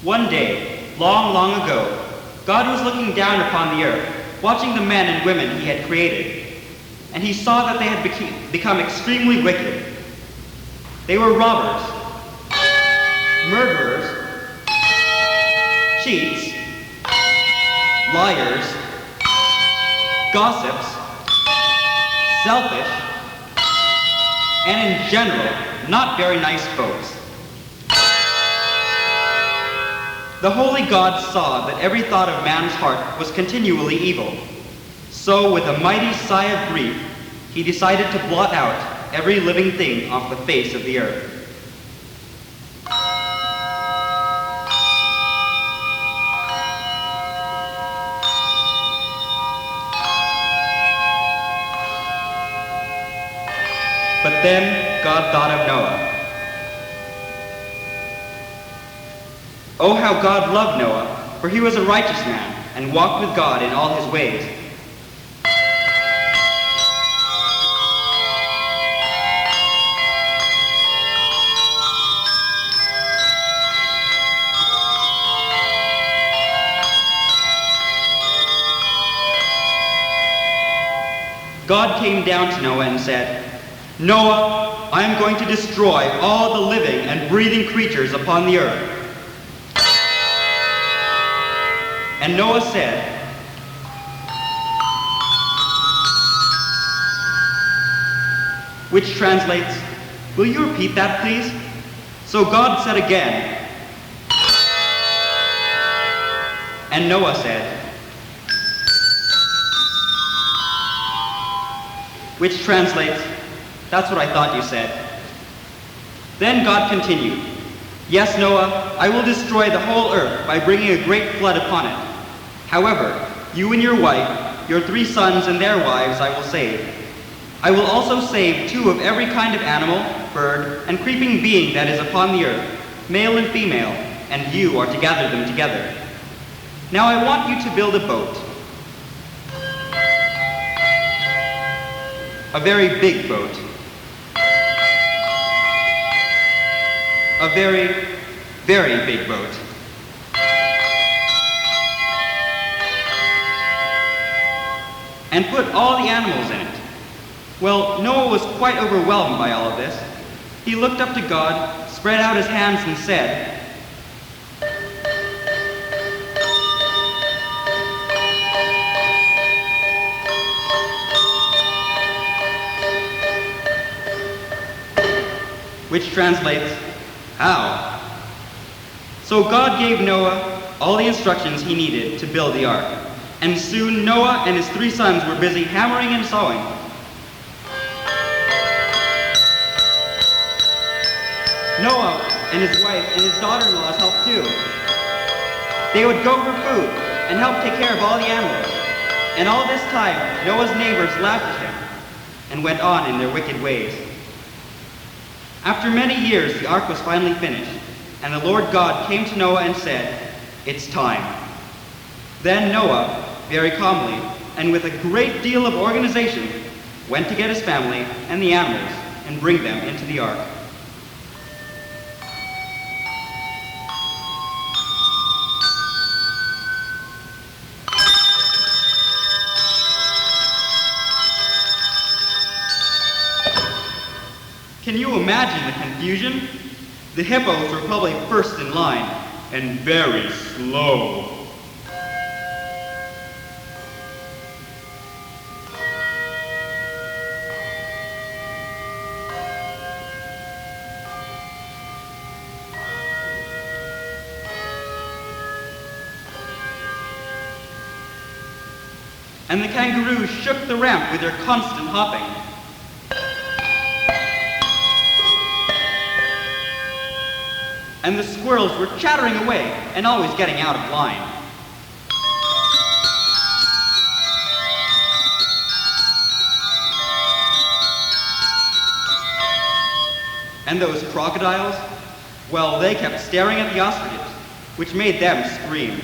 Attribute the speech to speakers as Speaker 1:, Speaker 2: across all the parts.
Speaker 1: One day, long, long ago, God was looking down upon the earth, watching the men and women he had created, and he saw that they had become extremely wicked. They were robbers, murderers, cheats, liars, gossips, selfish, and in general, not very nice folks. The holy God saw that every thought of man's heart was continually evil. So with a mighty sigh of grief, he decided to blot out every living thing off the face of the earth. But then God thought of Noah. Oh, how God loved Noah, for he was a righteous man and walked with God in all his ways. God came down to Noah and said, "Noah, I am going to destroy all the living and breathing creatures upon the earth." And Noah said, which translates, "Will you repeat that, please?" So God said again, and Noah said, which translates, "That's what I thought you said." Then God continued, "Yes, Noah, I will destroy the whole earth by bringing a great flood upon it. However, you and your wife, your 3 sons and their wives I will save. I will also save 2 of every kind of animal, bird, and creeping being that is upon the earth, male and female, and you are to gather them together. Now I want you to build a boat. A very big boat. A very, very big boat. And put all the animals in it." Well, Noah was quite overwhelmed by all of this. He looked up to God, spread out his hands and said, which translates, "How?" So God gave Noah all the instructions he needed to build the ark, and soon Noah and his 3 sons were busy hammering and sawing. Noah and his wife and his daughter-in-laws helped too. They would go for food and help take care of all the animals. And all this time, Noah's neighbors laughed at him and went on in their wicked ways. After many years, the ark was finally finished, and the Lord God came to Noah and said, "It's time." Then Noah, very calmly, and with a great deal of organization, went to get his family and the animals and bring them into the ark. Can you imagine the confusion? The hippos were probably first in line, and very slow. And the kangaroos shook the ramp with their constant hopping. And the squirrels were chattering away and always getting out of line. And those crocodiles, well, they kept staring at the ostriches, which made them scream.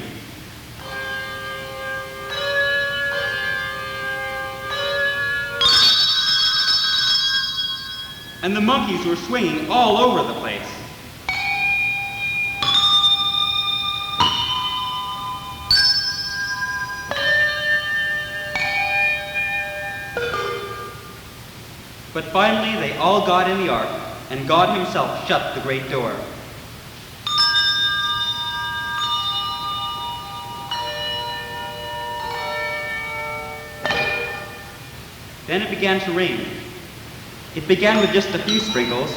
Speaker 1: And the monkeys were swinging all over the place. But finally they all got in the ark, and God himself shut the great door. Then it began to rain. It began with just a few sprinkles.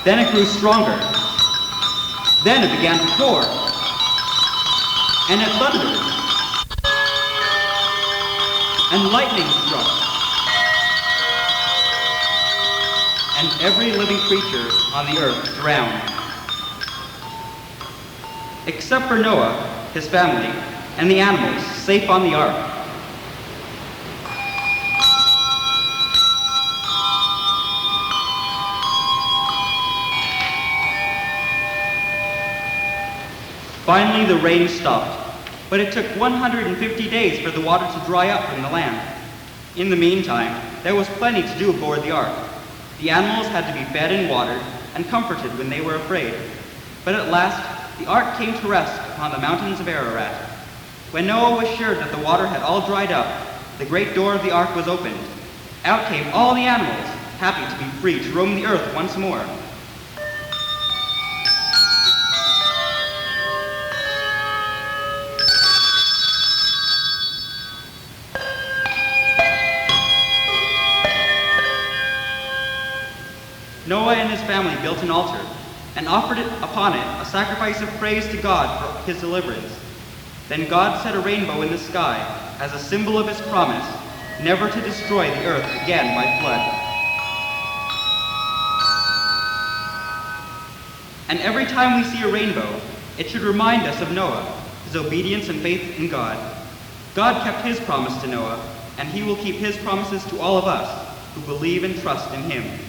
Speaker 1: Then it grew stronger. Then it began to pour. And it thundered. And lightning struck. And every living creature on the earth drowned. Except for Noah, his family, and the animals safe on the ark. Finally, the rain stopped, but it took 150 days for the water to dry up from the land. In the meantime, there was plenty to do aboard the ark. The animals had to be fed and watered and comforted when they were afraid. But at last, the ark came to rest upon the mountains of Ararat. When Noah was sure that the water had all dried up, the great door of the ark was opened. Out came all the animals, happy to be free to roam the earth once more. Noah and his family built an altar and offered upon it a sacrifice of praise to God for his deliverance. Then God set a rainbow in the sky as a symbol of his promise never to destroy the earth again by flood. And every time we see a rainbow, it should remind us of Noah, his obedience and faith in God. God kept his promise to Noah, and he will keep his promises to all of us who believe and trust in him.